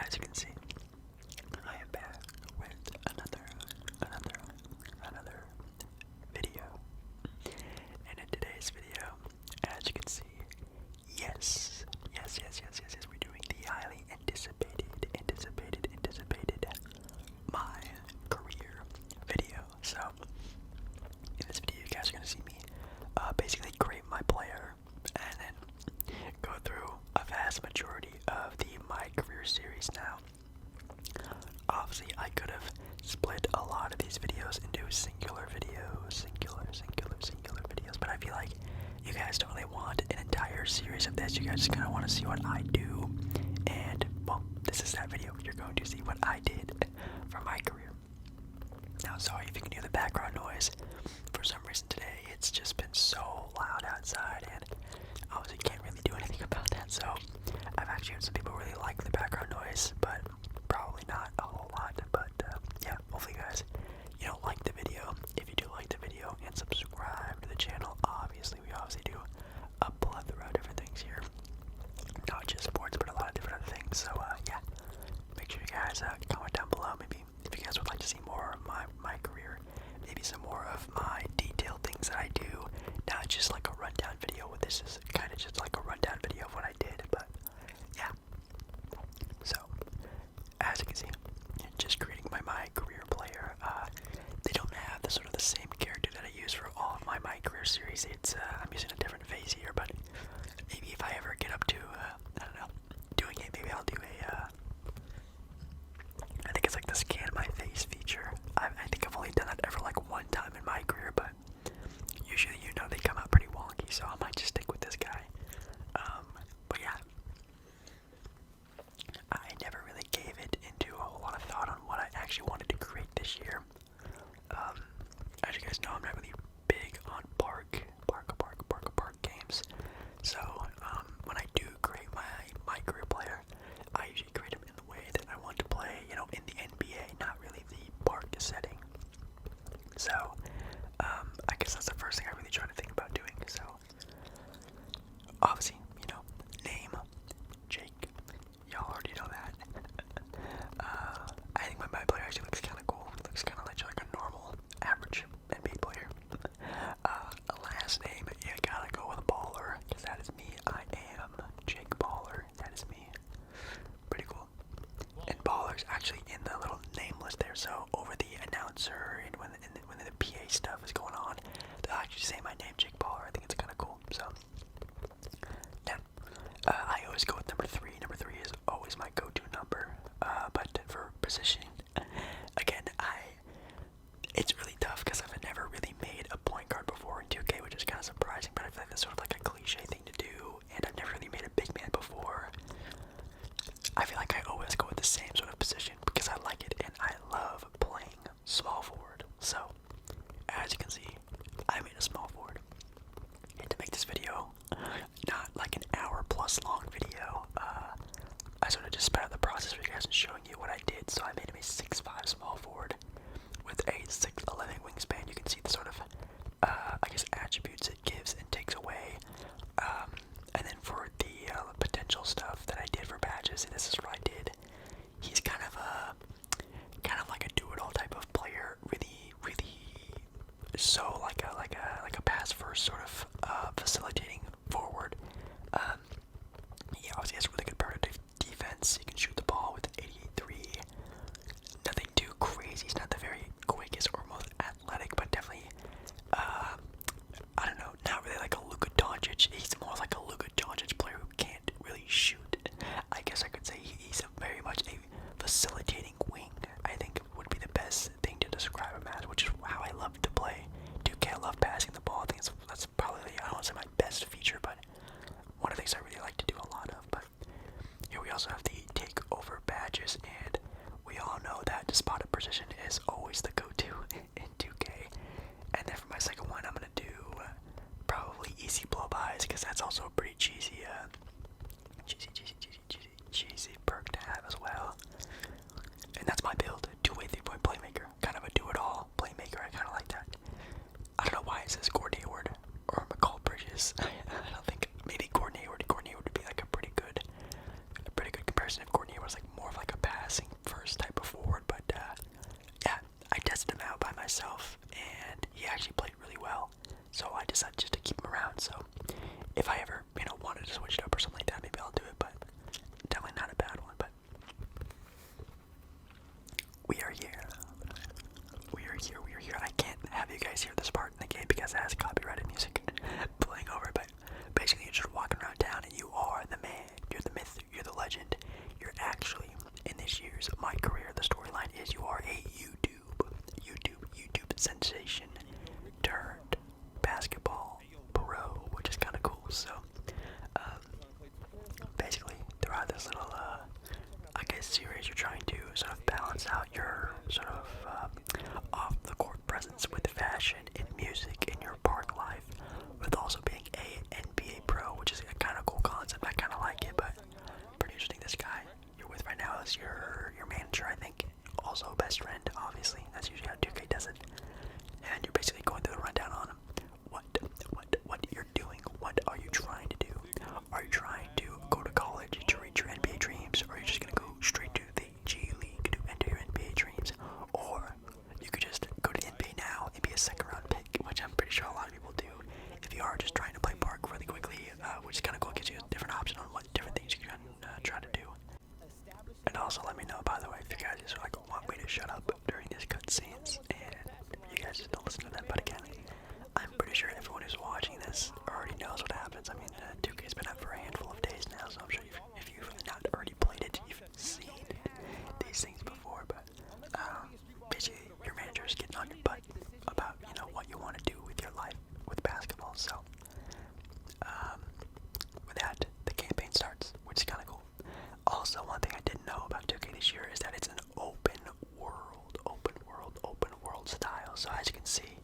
as you can see, I am back with another video. And in today's video, as you can see, yes, we're doing the highly anticipated my career video. So, in this video, you guys are gonna see me basically create my player and then go through a vast majority of the My Career series now. Obviously, I could have split a lot of these videos into singular videos, but I feel like you guys don't really want an entire series of this. You guys just kind of want to see what I do, and well, this is that video. You're going to see what I did for my career. Now, sorry if you can hear the background noise. For some reason today, it's just been so loud outside, and obviously can't really do anything about that. So I've actually heard some people really like the background noise, but probably not a whole lot. But yeah, hopefully you guys, like the video. If you do like the video and subscribe to the channel, obviously we do a plethora of different things here, not just sports, but a lot of different other things. So yeah, make sure you guys comment down below. Maybe if you guys would like to see more of my career, maybe some more of my detailed things that I do, not just like a rundown video. This is kind of just like a rundown video of what I did, but yeah. So as you can see, just creating my career player. They don't have the same character that I use for all of my career series. It's I'm using a different phase here, but maybe if I ever get up to I don't know, doing it, maybe I'll do a I think it's like the scan my face feature. I think I've only done that ever like one time in my career, but usually they come out pretty wonky, so I might just stick with this guy. But yeah, I never really gave it into a whole lot of thought on what I actually wanted to create this year. As you guys know, I'm not really big on park games. So when I do create my career player, I usually create him in the way that I want to play, in the NBA, not really the park setting. So I guess that's the first thing I really try to think about doing. So obviously, name Jake. Y'all already know that. I think my player actually looks kind of cool. Looks kind of like a normal, average NBA player. Last name, you gotta go with Baller, because that is me. I am Jake Baller. That is me. Pretty cool. And Baller's actually in the little name list there. So over the announcer and when the PA stuff is going on, they'll actually say my name, Jake Baller. I think it's kind of cool. So yeah, I always go with number 3. Number 3 is always my go-to number. But for positioning, again, it's really tough because I've never really made a point guard before in 2K, which is kind of surprising. But I feel like that's sort of like a cliche thing to do, and I've never really made a big man before. I feel like I always go with the same sort of position because I like it, and I love playing small forward. So, as you can see, I made a small forward. And to make this video not like an hour plus long video, I sort of just sped up the process for you guys and showing you what I did. So I made him a 6'5" small forward with a 6'11" wingspan. You can see the sort of, I guess, attributes it gives and takes away. And then for the potential stuff that I did for badges, and this is what I did. He's kind of like a do-it-all type of player. Really, so like a pass first sort of facilitating forward. He obviously has really good perimeter defense. He can shoot the ball with an 88.3. Nothing too crazy. He's not the very quickest or most athletic, but definitely, I don't know, not really like a Luka Doncic. He's more like a Luka Doncic player who can't really shoot. I guess I could say he's very much a facilitating wing. I think would be the best thing to describe him as, which is how I love to play 2K. I love passing the ball. I think that's probably, I don't want to say my best feature, but one of the things I really like to do a lot of. But here we also have the takeover badges, and we all know that spotted position is always the go-to in 2K. And then for my second one, I'm gonna do probably easy blow-bys, because that's also a pretty cheesy perk to have as well. And that's my build, two-way three-point playmaker, kind of a do-it-all playmaker. I kind of like that. I don't know why it says Gordon Hayward or McCall Bridges. I don't think, maybe Gordon Hayward. Gordon Hayward would be like a pretty good comparison if Gordon Hayward was like more of like a myself, and he actually played really well. So I decided just to keep him around. So if I ever, wanted to switch it up or something like that, maybe I'll do it. But definitely not a bad one. But we are here. We are here. We are here. I can't have you guys hear this part in the game because it has copyrighted music playing over. But basically, you're just walking around town, and you are the man. You're the myth. You're the legend. You're actually in this year's My Career. The storyline is you are a YouTube sensation turned basketball pro, which is kind of cool. So, basically, throughout this little, series, you're trying to sort of balance out your sort of off-the-court presence with fashion and music in your park life, with also being a NBA pro, which is a kind of cool concept. I kind of like it, but pretty interesting. This guy you're with right now is your manager, I think. Also best friend, obviously. That's usually how 2K does it. And you're basically going through the rundown on what you're doing. What are you trying to do? Are you trying to go to college to reach your NBA dreams, or are you just gonna go straight to the G League to enter your NBA dreams? Or you could just go to the NBA now and be a second round pick, which I'm pretty sure a lot of people do. If you are just trying to play park really quickly, which is kind of cool, gives you a different option on what different things you can try to do. And also let me know, by the way, if you guys just want me to shut up during these cutscenes, and you guys just don't listen to them. But again, I'm pretty sure everyone who's watching this already knows what happens. I mean, 2K's been out for a handful of days now, so I'm sure if you've not already played it, you've seen these things before. But basically, your manager is getting on your butt about what you want to do with your life with basketball. So with that, the campaign starts, which is kind of cool. Also, one thing I didn't know about 2K this year is that it's an open world style. So as you can see,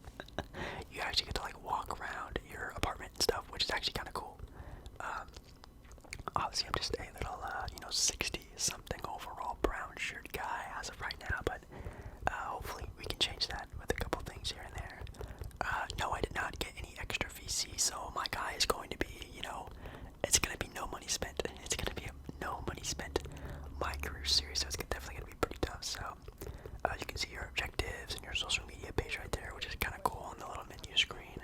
you actually get to walk around your apartment and stuff, which is actually kind of cool. Obviously, I'm just a little 60-something overall brown shirt guy as of right now, but hopefully we can change that with a couple things here and there. No, I did not get any extra VC, so my guy is going to be, it's going to be no money spent. It's going to be a no money spent My Career series, so it's definitely going to be pretty tough. So you can see your objectives and your social media page right there, which is kind of cool on the little menu screen.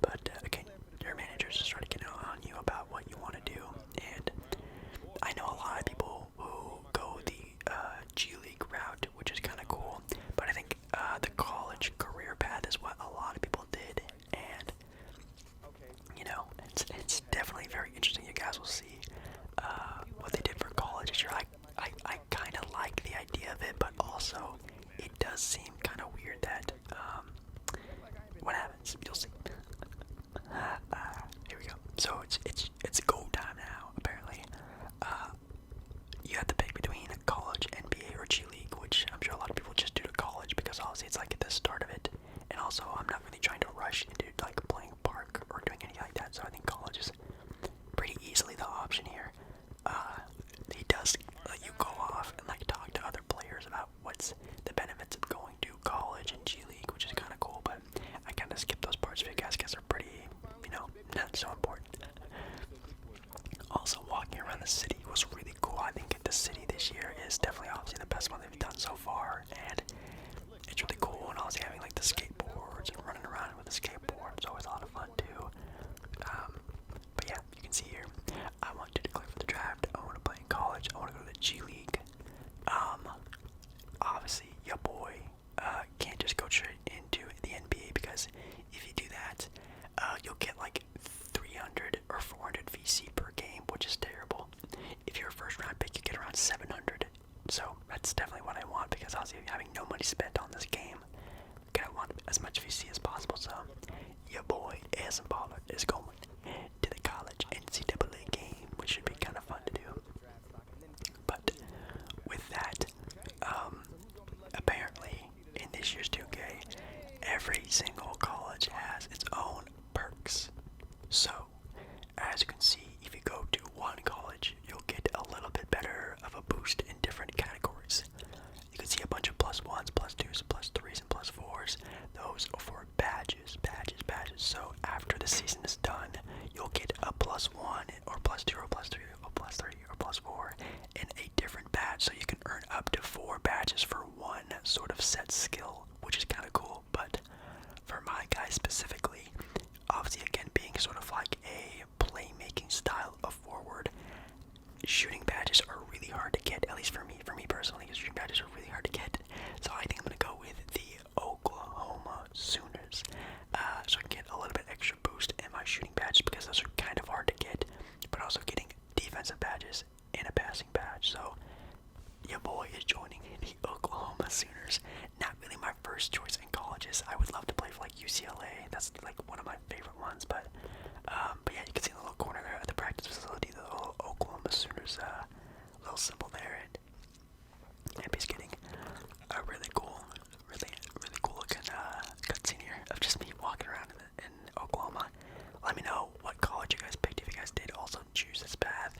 But again, your managers just try to get on you about what you want to do. And I know a lot of people who go the G League route, which is kind of cool. But I think the college career path is what a lot of people did. And it's definitely very interesting. You guys will see what they did for college this year. I kind of like the idea of it, but also it does seem kind of weird that what happens. You'll see. Here we go. So it's go time now. Apparently, you have to pick between college, NBA, or G League, which I'm sure a lot of people just do to college because obviously it's at the start of it. And also, I'm not really trying to rush into playing park or doing anything like that. So I think college is pretty easily the option here. He does let you go off and talk to other players about what's the benefits of going to college and G League, which is kind of cool. But I kind of skip those parts for you guys because they're pretty, not so important. Also, walking around the city was really cool. I think the city this year is definitely obviously the best one they've done so far, and it's really cool. And also having the skateboards and running around with the skateboard is always a lot of fun too. But yeah, you can see here, I want to declare for the draft. I want to play in college. I want to go to the G League. Obviously, your boy can't just go straight into the NBA because if you do that, you'll get 300 or 400 VC per game, which is terrible. If you're a first round pick, you get around 700. So that's definitely what I want because obviously having no money spent on this game, I want as much VC as possible. So your boy ASMballeR is going to the college NCAA game, which should be kind of fun to do. But with that, apparently in this year's 2K, every single college has its own perks. So as you can see, if you go to one college, you'll get a little bit better of a boost in different categories. You can see a bunch of +1s, +2s, +3s, and +4s. Those are for badges. So after the season is done, you'll get a +1 or +2 or +3 or +3 or +4 in a different badge. So you can earn up to 4 badges for one sort of set skill, which is kind of cool. guys specifically, obviously again being sort of like a playmaking style of forward, shooting badges are really hard to get, at least for me personally, because shooting badges are really hard to get. So I think I'm going to go with the Oklahoma Sooners, so I can get a little bit extra boost in my shooting badges, because those are kind of hard to get, but also getting defensive badges and a passing badge. So your boy is joining the Oklahoma Sooners. Not really my first choice in colleges. I would love to play for like UCLA. That's like one of my favorite ones. But yeah, you can see in the little corner there at the practice facility, the little Oklahoma Sooners little symbol there. And he's getting a really cool looking cutscene here of just me walking around in Oklahoma. Let me know what college you guys picked if you guys did also choose this path.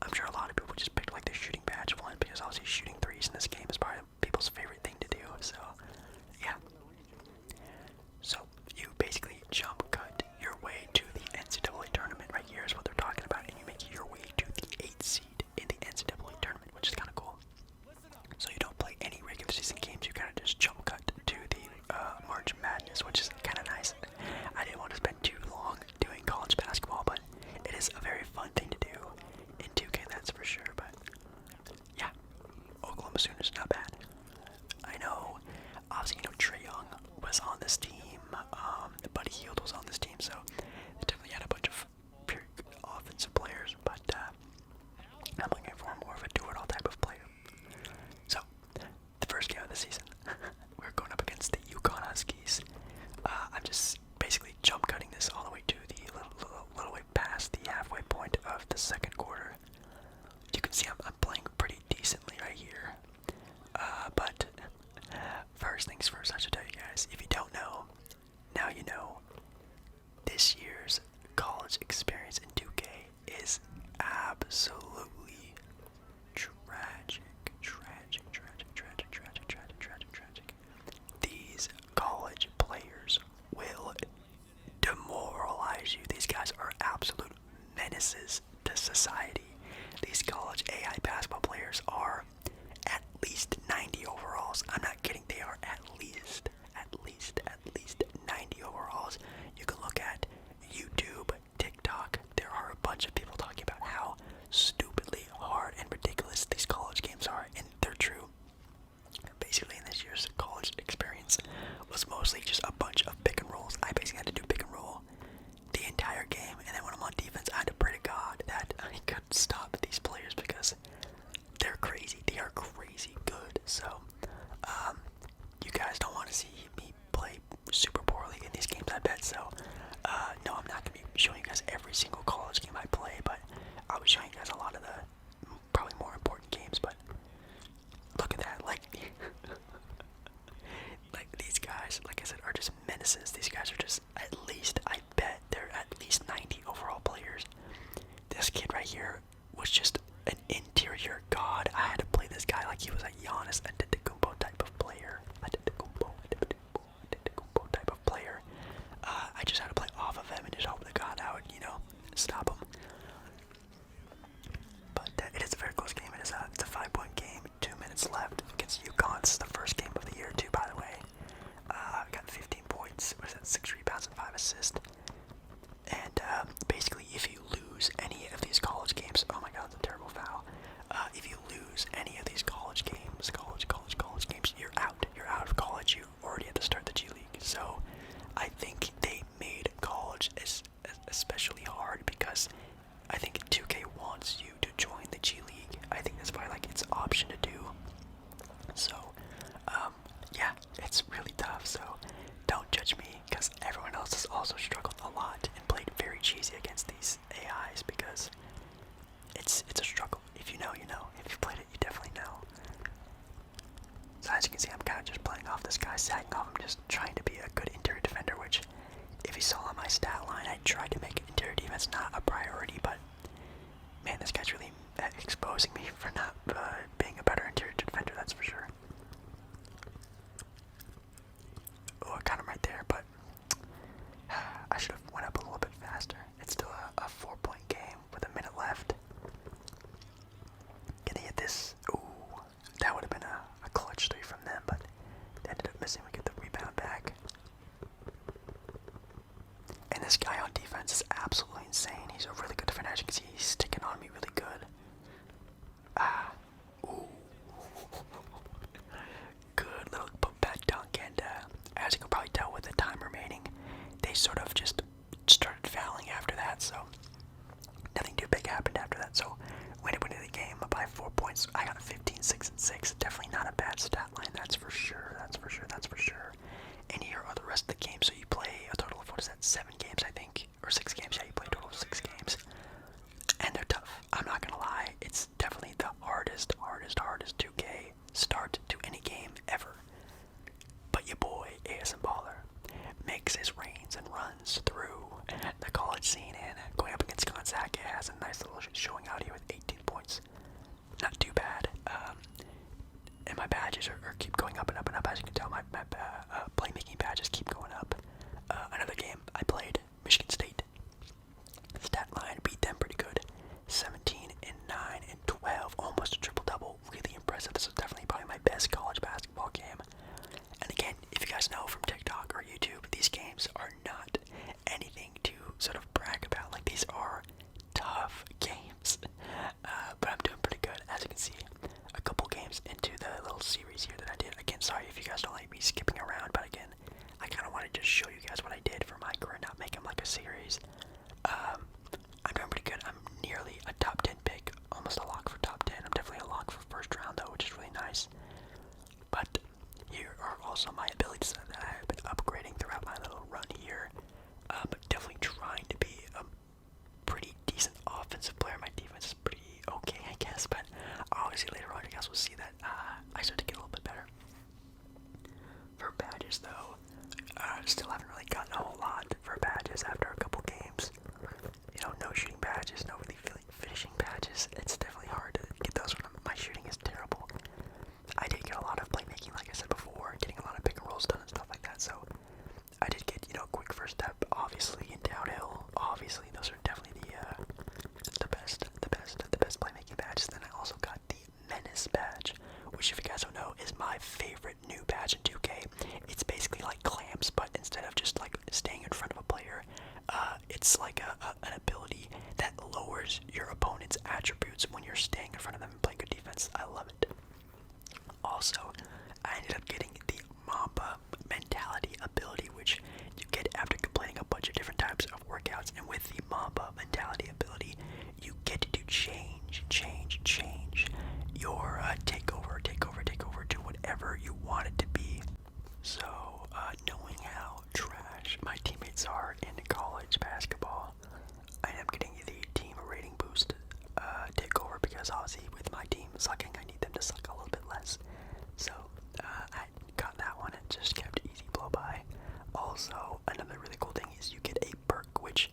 I'm sure a lot of people just picked like the shooting badge one, because obviously shooting threes in this game is probably people's favorite thing to do. So yeah. So you basically jump cut your way to the NCAA tournament. Right here is what they're talking about, and you make your way to the 8th seed in the NCAA tournament, which is kind of cool. So you don't play any regular season games, you kind of just jump cut to the March Madness, which is kind of nice. I didn't want to spend too long doing college basketball, but it is a very fun thing to do in 2K, that's for sure. But yeah, Oklahoma Sooners, not bad. I know, obviously, Trae Young was on this team, Buddy Hield was on this team, so they definitely had a bunch of pure offensive players, but I'm looking for more of a do-it-all type of player. So, the first game of the season, we're going up against the Yukon Huskies. I'm just basically jump cutting this all the way to the little way past the halfway point of the second quarter. You can see I'm playing pretty decently right here. But first things first, I should tell you guys, if you don't know, now you know, this year's college experience in 2K is absolutely tragic. These college players will demoralize you. These guys are absolute menaces to society. These college AI basketball players are at least 90 overalls. I'm not kidding, they are at least 90 overalls. You can look at YouTube, TikTok, there are a bunch of people talking about how stupidly hard and ridiculous these college games are, and they're true. Basically, in this year's college experience was mostly just a bunch of pick and rolls. I basically had to do pick and roll the entire game, and then when I'm on defense, I had to pray to God that I could stop these players, because they're crazy. They are crazy good. So, you guys don't want to see me play super poorly in these games, I bet. So, no, I'm not going to be showing you guys every single college game I play, but I'll be showing you guys a lot of the probably more important games. But look at that, like, like these guys, like I said, are just menaces. These guys are just, at least, I bet they're at least 90 overall players. This kid right here was just an interior god. I had to play this guy like he was a Giannis Antetokounmpo type of player. Antetokounmpo type of player. I just had to play off of him and just hope to God I would, stop him. But it is a very close game. It's a 5-point game. 2 minutes left against UConn. This is the first game of the year too, by the way. Got 15 points. What is that? 6 rebounds and 5 assists. And basically, if you lose any of these college games, oh my God, that's a terrible foul. If you lose any of these college games, you're out. You're out of college. You already had to start the G League. So I think they made college especially hard, because I think 2K wants you to join the G League. I think that's probably like its option to do. So yeah, it's really tough. So don't judge me, because everyone else has also struggled a lot and played very cheesy against these AIs, because it's a struggle. If you know, you know. If you played it, you definitely know. So as you can see, I'm kind of just playing off this guy, sagging off. I'm just trying to be a good interior defender, which, if you saw on my stat line, I tried to make interior defense not a priority, but man, this guy's really exposing me for not being a better interior defender, that's for sure. Oh, I got him right there, but I should have went up a little bit faster. It's still a 4-point game with a minute left. Can they hit this? Ooh, that would have been a clutch 3 from them, but they ended up missing. We get the rebound back. He's a really good defender. As you can see, he's sticking on me really good. Ooh. Good little put-back dunk, and as you can probably tell with the time remaining, they sort of just started fouling after that, so nothing too big happened after that. So we ended up winning the game by 4 points. I got a 15, 6, and 6. Definitely not a bad stat line, that's for sure. And here are the rest of the games. So you play a total of, 7 games, I think, or 6 games. Yeah, you play a total of 6 games, and they're tough. I'm not gonna lie, it's definitely the hardest 2K start to any game ever. But your boy ASMballeR makes his reigns and runs through the college scene, and going up against Gonzaga has a nice little showing out here with 18 points. Not too bad. And my badges are keep going up and up and up. As you can tell, my playmaking badges keep going up. Another game I played, Michigan State. Stat line beat them pretty good. 17 and 9 and 12, almost a triple double. Really impressive. This was definitely probably my best college basketball game. And again, if you guys know from TikTok or YouTube, these games are not anything to sort of brag about. Like, these are tough games. But I'm doing pretty good. As you can see, a couple games into the little series here that I did. Again, sorry if you guys don't like me skipping around, but again, I kind of want to just show you guys what I did for my career, not make them like a series. I'm doing pretty good. I'm nearly a top 10 pick, almost a lock for top 10. I'm definitely a lock for first round though, which is really nice. But here are also my abilities that I have been upgrading throughout my little run here. But definitely trying to be a pretty decent offensive player. My defense is pretty okay, I guess, but obviously later on you guys will see that I start to get a little bit better. For badges though, still haven't really gotten a whole lot for badges after a couple games. You know, no shooting badges, no really finishing badges. It's definitely hard to get those when my shooting is terrible. I did get a lot of playmaking, like I said before, getting a lot of pick and rolls done and stuff like that, so I did get, quick first step, obviously, and downhill. Obviously, those are definitely the best playmaking badges. Then I also got the Menace badge, which, if you guys don't know, is my favorite new badge in 2K. It's basically like clamps, but instead of just like staying in front of a player, it's like an ability that lowers your opponent's attributes when you're staying in front of them and playing good defense. I love it. Also, I ended up getting the Mamba mentality ability, which you get after completing a bunch of different types of workouts. And with the Mamba mentality ability, you get to change your takeover to whatever you want it to be. So, knowing how trash my teammates are in college basketball, I am getting the team rating boost takeover, because obviously with my team sucking, I need them to suck a little bit less. So, I got that one and just kept easy blow by. Also, another really cool thing is you get a perk, which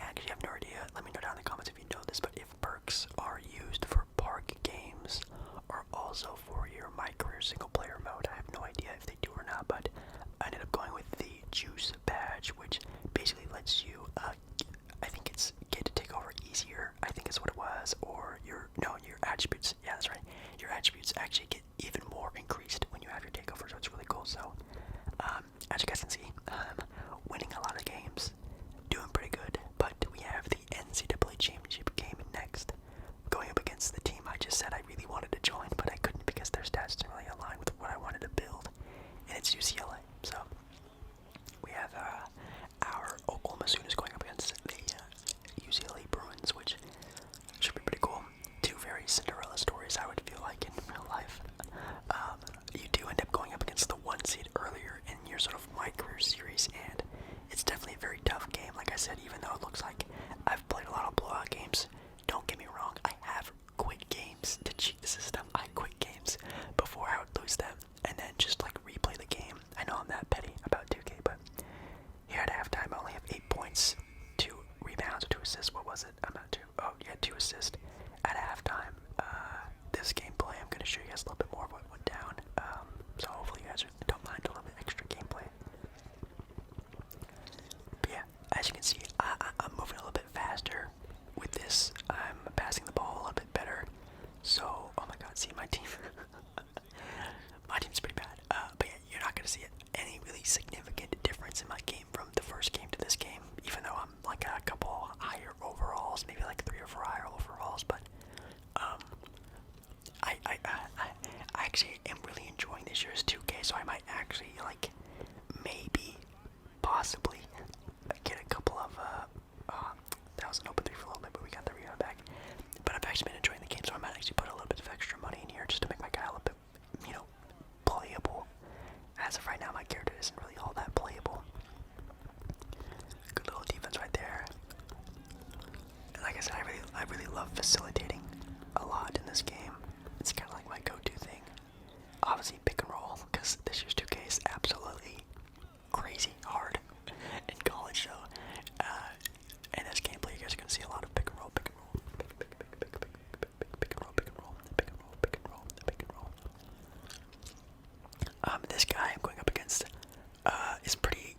I actually have no idea. Let me know down in the comments if you know this, but if perks are used for park games or also for your MyCareer single player mode, I have no idea if they do or not, but I ended up going with the Juice badge, which basically lets you, I think it's get to take over easier, I think is what it was, or your attributes, yeah, that's right, your attributes actually get even more increased when you have your takeover, so it's really cool. So, as you guys can see, winning a lot of games, doing pretty good, but we have the NCAA Championship game next, going up against the team I just said I really wanted to join, but I couldn't because their stats didn't really align with what I wanted to build, and it's UCLA. So, we have our Oklahoma Sooners going up against the UCLA Bruins, which should be pretty cool. Two very Cinderella stories, I would feel like, in real life. You do end up going up against the 1 seed earlier in your sort of MyCareer series, and it's definitely a very tough game. Like I said, even though it looks like I've played a lot of blowout games, don't get me wrong, I have quit games to cheat the system. I quit games before I would lose them, and then just like replay the game. I know I'm that petty about 2K, but here at halftime I only have 8 points, 2 rebounds, 2 assists. What was it? I'm not 2. Oh, yeah, 2 assists at halftime. This gameplay, I'm going to show you guys a little bit more of what went down. So hopefully you guys don't mind a little bit extra gameplay. But yeah, as you can see, I'm moving a little bit faster with this. I'm passing the ball a little bit better. So, oh my god, see my team. My team's pretty bad. But yeah, you're not going to see any really significant difference in my game from the first game to this game, even though I'm like a couple higher overall overalls, maybe like 3 or 4 higher overalls, but I actually am really enjoying this year's 2K, so I might actually like maybe possibly get a couple of that was an open 3 for a little bit, but we got the rebound back. But I've actually been enjoying the game, so I might actually put a little bit of extra money in here just to make my guy a little bit, playable. As of right now, my character isn't really all that playable. Good little defense right there. And like I said, I really love facilitating a lot in this game. It's kind of like my go-to thing. Obviously, pick and roll, because this year's 2K is absolutely crazy hard in college, so in this gameplay, you guys are gonna see a lot of pick and roll, pick and roll, pick and roll, pick and roll, pick and roll, pick and roll. This guy I'm going up against is pretty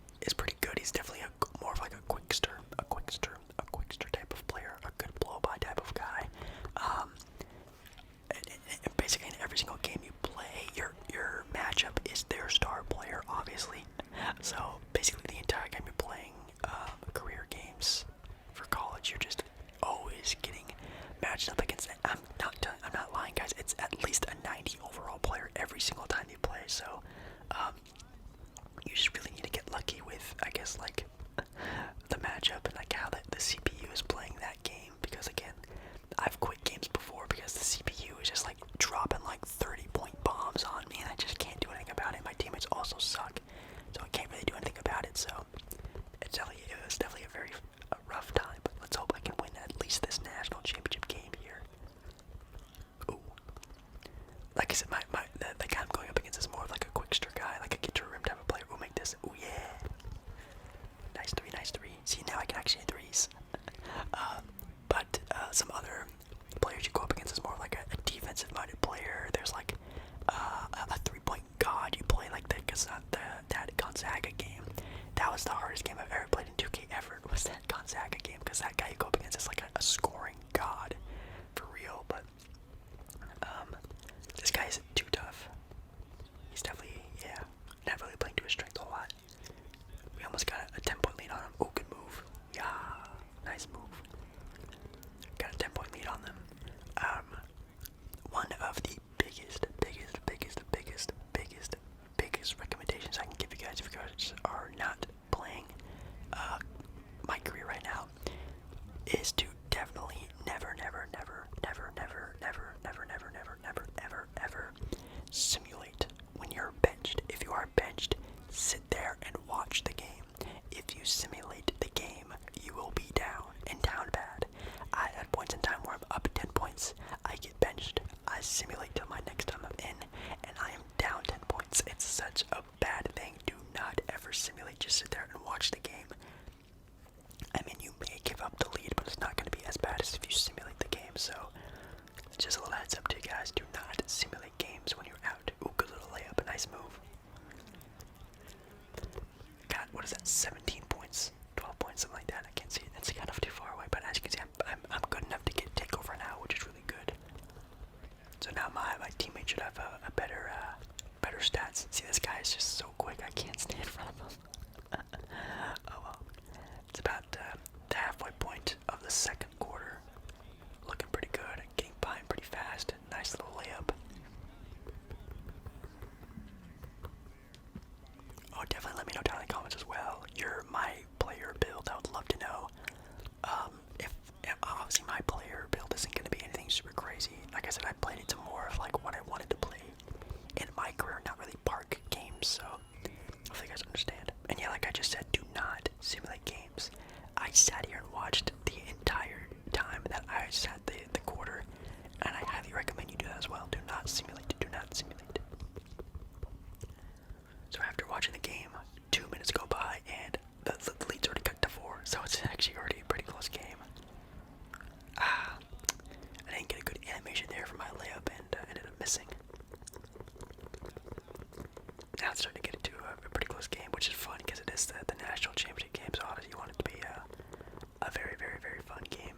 good. He's definitely more of like a quickster type of player, a good blow by type of guy. And basically in every single game you play, your matchup is their star player, obviously. So basically the entire game you're playing career games for college, you're just always getting matched up against it. I'm not lying, guys. It's at least a 90 overall player every single time you play. So you just really need to get lucky with, I guess, like the matchup and like how the CPU is playing that game. Because again, I've quit games before because the CPU is just like dropping like 30-point bombs on me, and I just can't do anything about it. My teammates also suck, so I can't really do anything about it. So it was definitely a very rough time. But let's hope I can win at least this national championship game here. Ooh, like I said, the guy I'm going up against is more of like a quickster guy, like a get to a rim type of player. We'll make this. Ooh yeah, nice three, nice three. See, now I can actually hit threes. But some other players you go up against is more like a defensive-minded player. There's like a 3-point god you play, like that Gonzaga game. That was the hardest game I've ever played in 2K ever, was that Gonzaga game, because that guy you go up against is like a scoring god for real. But this guy is too tough. He's definitely, not really playing to his strength a whole lot. We almost got a 10-point lead on him. Oh, good move. Yeah, nice move. Got a 10-point lead on them. One of the biggest recommendations I can give you guys if you guys are not playing MyCareer right now is to definitely never simulate when you're benched. If you are benched, sit there and watch the game. If you simulate the game, you will be down, and down bad. I had points in time where I'm up 10 points, I get benched, I simulate till my next time I'm in, and I am down 10 points. It's such a bad thing. Do not ever simulate, just sit there and watch the game. I mean, you may give up the lead, but it's not going to be as bad as if you simulate the game, so just a little heads up to you guys, do not simulate games when you're out. Ooh, good little layup, a nice move. Got, what is that, 17 points, 12 points, something like that. I can't see it, it's kind of too far away, but as you can see, I'm good enough to get takeover now, which is really good. So now my teammate should have a better stats. See, this guy is just so quick, I can't stay in front of him. Oh well. It's about the halfway point of the second quarter. Looking pretty good, getting behind pretty fast. Nice little layup. Oh, definitely let me know down in the comments as well your MyPlayer build. I would love to know. If obviously my player build isn't going to be anything super crazy. Like I said, I played it to more of like what I wanted to play in my career, not really park games. So hopefully you guys understand. And yeah, like I just said, do not simulate games. I sat here and watched the entire time that I sat the quarter, and I highly recommend you do that as well. Do not simulate. Do not simulate. So after watching the game, 2 minutes go by, and the lead's already cut to 4. So it's actually already a pretty close game. I didn't get a good animation there for my layup, and ended up missing. Now it's starting to get into a pretty close game, which is fun because it is the national championship game, so obviously you want it to be a very, very, very fun game.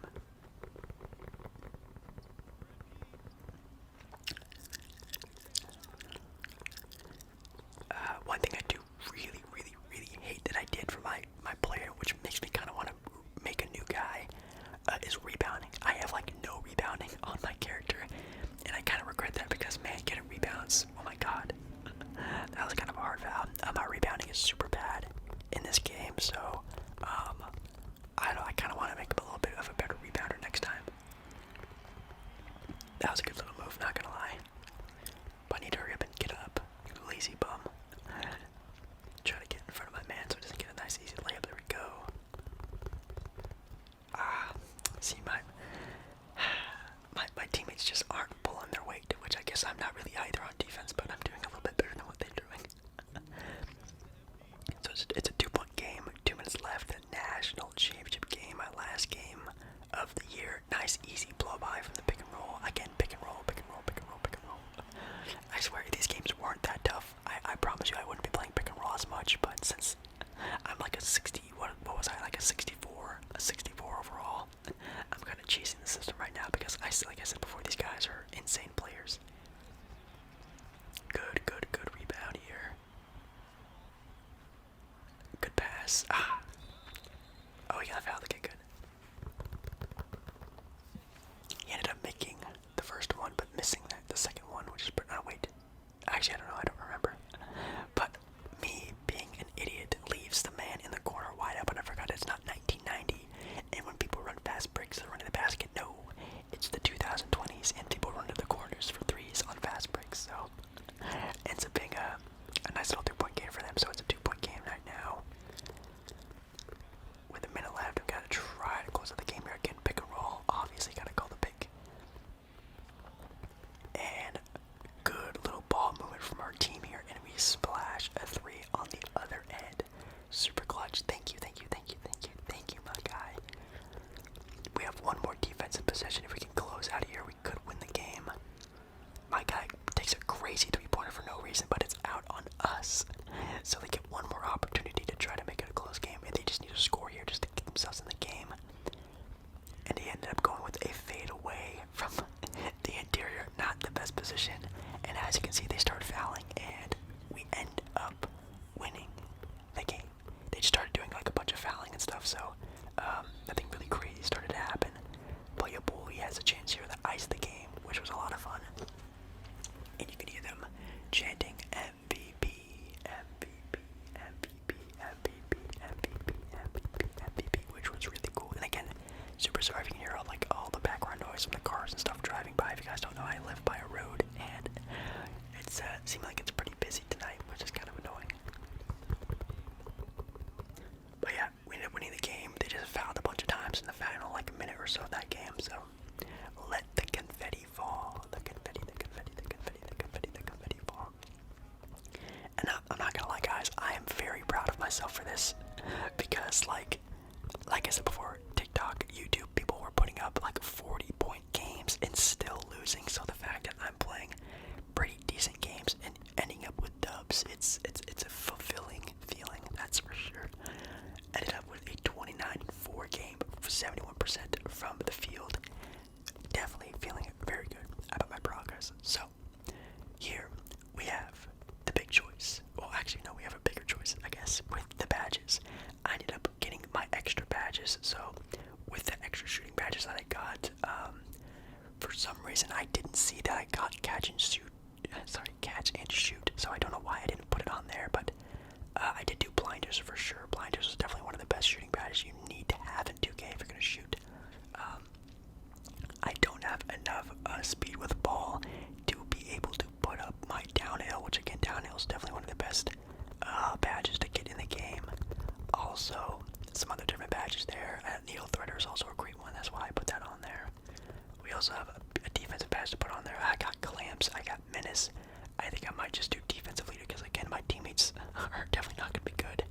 One thing I do really, really, really hate that I did for my player, which makes me kind of want to make a new guy, is rebound because I'm not really either on defense, but I'm doing a little bit better than what they're doing. So it's a 2-point game, 2 minutes left, the national championship game, my last game of the year. Nice, easy blow-by from the pick and roll. Again, pick and roll, pick and roll, pick and roll, pick and roll. I swear, these games weren't that tough. I promise you I wouldn't be playing pick and roll as much, but since I'm like a 60, what was I, like a 64 overall, I'm kind of chasing the system right now because, like I said before, these guys are insane players. Good rebound here. Good pass. Ah. Oh, he got fouled. Okay, good. He ended up making the first one, but missing the second one, which is pretty. Oh, wait. Actually, I don't know. I don't remember. But me being an idiot leaves the man in the corner wide open. I forgot it's not 1990. And when people run fast breaks, they're running the basket. No, it's the 2020s, and people run to the corners for threes on fast breaks. So ends up being a nice little 3-point game for them. So it's a 2-point game right now. With a minute left, I've got to try to close out the game here again. Pick and roll. Obviously, got to call the pick. And good little ball movement from our team here, and we splash a 3 on the other end. Super clutch. Thank you, my guy. We have one more defensive possession. If we can close out of here, we could win the game. My guy takes a crazy 3-pointer for no reason, but it's out on us. So they get one more opportunity to try to make it a close game, and they just need to score here just to get themselves in the game. And he ended up going with a fade away from the interior, not the best position. And as you can see, they start fouling, and we end up winning the game. They just started doing like a bunch of fouling and stuff, so nothing really crazy started to happen. But your boy has a chance here to ice the game, which was a lot of fun. And you can hear them chanting MVP, MVP, MVP, MVP, MVP, MVP, MVP, which was really cool. And again, super sorry if you can hear all the background noise from the cars and stuff driving by. If you guys don't know, I live by a road, and it's seems like it's pretty busy tonight, which is kind of annoying. But yeah, we ended up winning the game. They just fouled a bunch of times in the final, like a minute or so of that game. So let the confetti fall. The confetti, the confetti, the confetti, the confetti, the confetti fall. And I'm not gonna lie, guys, I am very proud of myself for this, because like I said before, TikTok, YouTube, people were putting up like 40-point games and still losing. So the fact that I'm playing pretty decent games and ending up with dubs, it's a fulfilling feeling, that's for sure. Ended up with a 29-4 game, 71% from the field. Definitely feeling very good about my progress. So here we have the big choice. Well, actually, no, we have a bigger choice, I guess, with the badges. I ended up getting my extra badges. So with the extra shooting badges that I got, for some reason I didn't see that I got catch and shoot. So I don't know why I didn't put it on there, but I did do blinders for sure. Blinders is definitely one of the best shooting badges you need to have in 2K if you're gonna shoot. I don't have enough speed with the ball to be able to put up my downhill, which again, downhill is definitely one of the best badges to get in the game. Also, some other different badges there. Needle Threader is also a great one, that's why I put that on there. We also have a defensive badge to put on there. I got Clamps, I got Menace. I think I might just do defensive leader because again, my teammates are definitely not going to be good.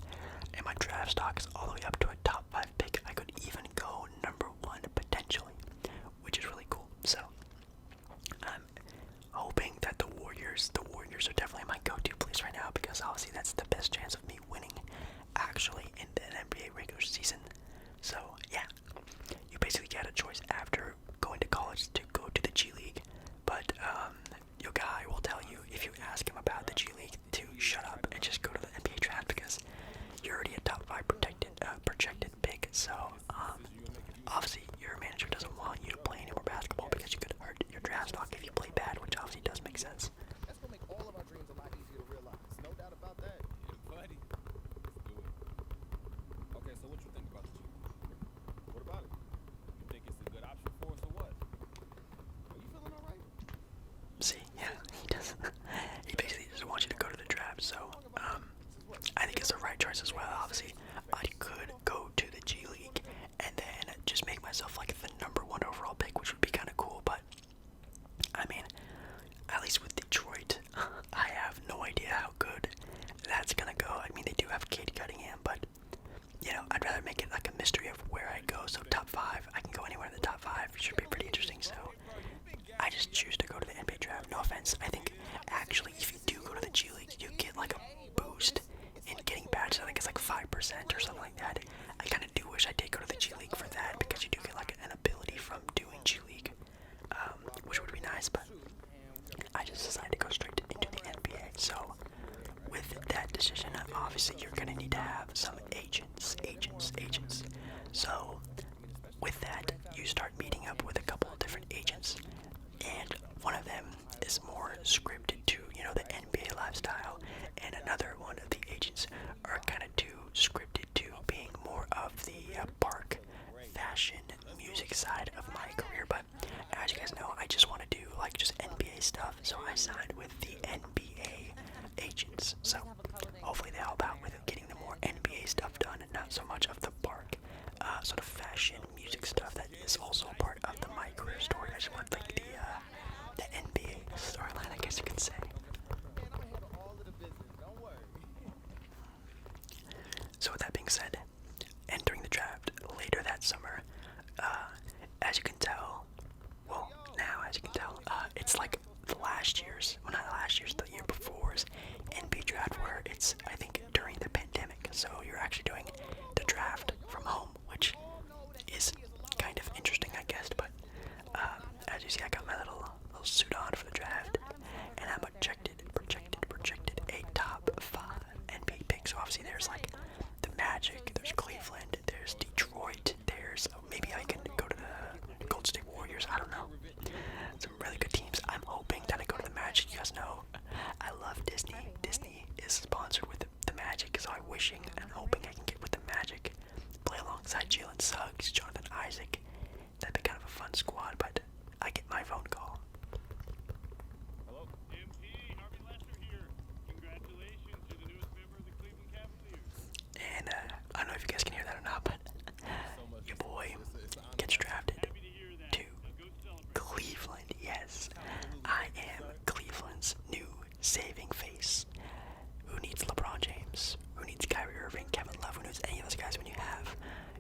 And my draft stock is all the way up to a top 5 pick. I could even go number 1 potentially, which is really cool. So I'm hoping that the Warriors are definitely my go-to place right now, because obviously that's the best chance of me winning actually in the NBA regular season. So yeah, you basically get a choice after going to college to go to the G League. But your guy will tell you, if you ask him about the G League, to shut up and just go to the NBA draft, because you're already a top 5 projected pick. So obviously your manager doesn't want you to play any more basketball because you could hurt your draft stock if you play bad, which obviously does make sense. That's gonna make all of our dreams a lot easier to realize. No doubt about that. Yeah, buddy. Let's do it. Okay, so what you think about the G? What about it? You think it's a good option for us or what? 10% or something like that. I kind of do wish I did go to the G League for that, because you do get like an ability from doing G League, which would be nice, but I just decided to go straight into the NBA. So with that decision, obviously you're gonna need to have some agents. So with that, you start meeting up with a couple of different agents, and one of them is more scripted to, you know, the NBA lifestyle, and another one of the agents are kind of too scripted to being more of the park, fashion, music side of my career. But as you guys know, I just want to do like just NBA stuff, so I signed with the NBA agents. So hopefully they help out with getting the more NBA stuff done and not so much of the park, sort of fashion, music stuff that is also part of the My Career story. I just want like the NBA storyline, I guess you could say. So with that being said, entering the draft later that summer, as you can tell, well, now as you can tell, it's like the last year's, well, not last year's, the year before's NBA draft, where it's, I think, during the pandemic. So you're actually doing the draft from home, which is kind of interesting, I guess. But as you see, I got my little suit on for the draft, and I'm projected a top 5 NBA pick. So obviously there's like the Magic, there's Cleveland, there's Detroit, there's maybe I can go to the Golden State Warriors. I don't know. Some really good teams. I'm hoping that I go to the Magic. You guys know I love Disney. Disney is sponsored with the Magic, so I'm wishing and hoping I can get with the Magic, play alongside Jalen Suggs, Jonathan Isaac. That'd be kind of a fun squad, but I get my phone call. Hello? MP, Harvey Lester here. Congratulations, you're the newest member of the Cleveland Cavaliers. And I don't know if you guys can hear that or not, but your boy gets drafted to Cleveland. Yes, I am Cleveland's new saving face. Who needs LeBron James? Who needs Kyrie Irving, Kevin Love? Who needs any of those guys when you have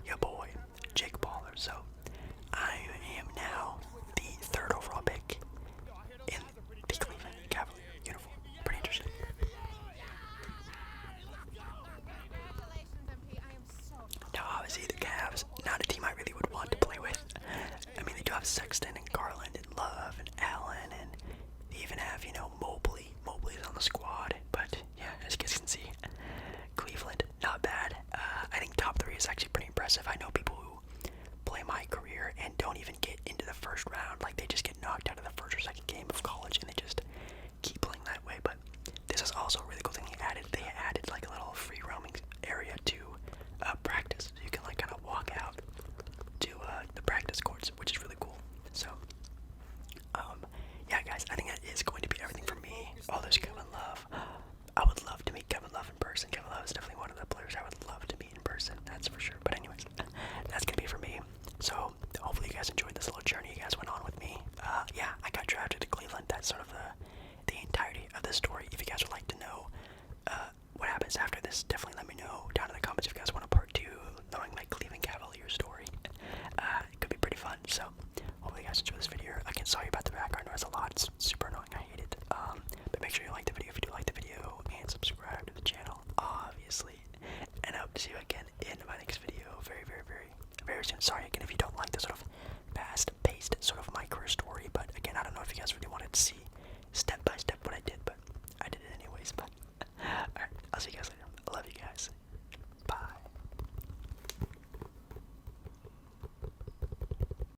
your boy Jake Baller? So I am now the 3rd overall pick in the Cleveland Cavalier uniform. Pretty interesting. Now, obviously, the Cavs, not a team I really would want to play with. I mean, they do have Sexton and Garland and Love and Allen, and they even have, you know, Mobley. Mobley's on the squad, but yeah, as you guys can see, Cleveland, not bad. I think top 3 is actually pretty impressive. I know people who play My Career and don't even get into the first round. Like, they just get knocked out of the first or second game of college, and they just keep playing that way. But this is also a really cool thing they added. They added like a little free roaming area to practice, so you can like kind of walk out to the practice courts, which is really cool. So yeah, guys, I think that is going to be everything for me. Oh, there's Kevin Love. I would love to meet Kevin Love in person. Kevin Love is definitely one of the players I would love to meet in person, that's for sure. But anyways, that's gonna be for me. So hopefully you guys enjoyed this little journey you guys went on with me. Yeah, I got drafted to Cleveland. That's sort of the entirety of the story. If you guys would like to know what happens after this, definitely let me know down in the comments if you guys want a part 2, knowing my Cleveland Cavalier story. It could be pretty fun. So hopefully you guys enjoy this video. Again, sorry about the background noise a lot. It's super annoying. I hate it. But make sure you like the video if you do like the video, and subscribe to the channel, obviously. And I hope to see you again in my next video very soon. Sorry again if you don't like the sort of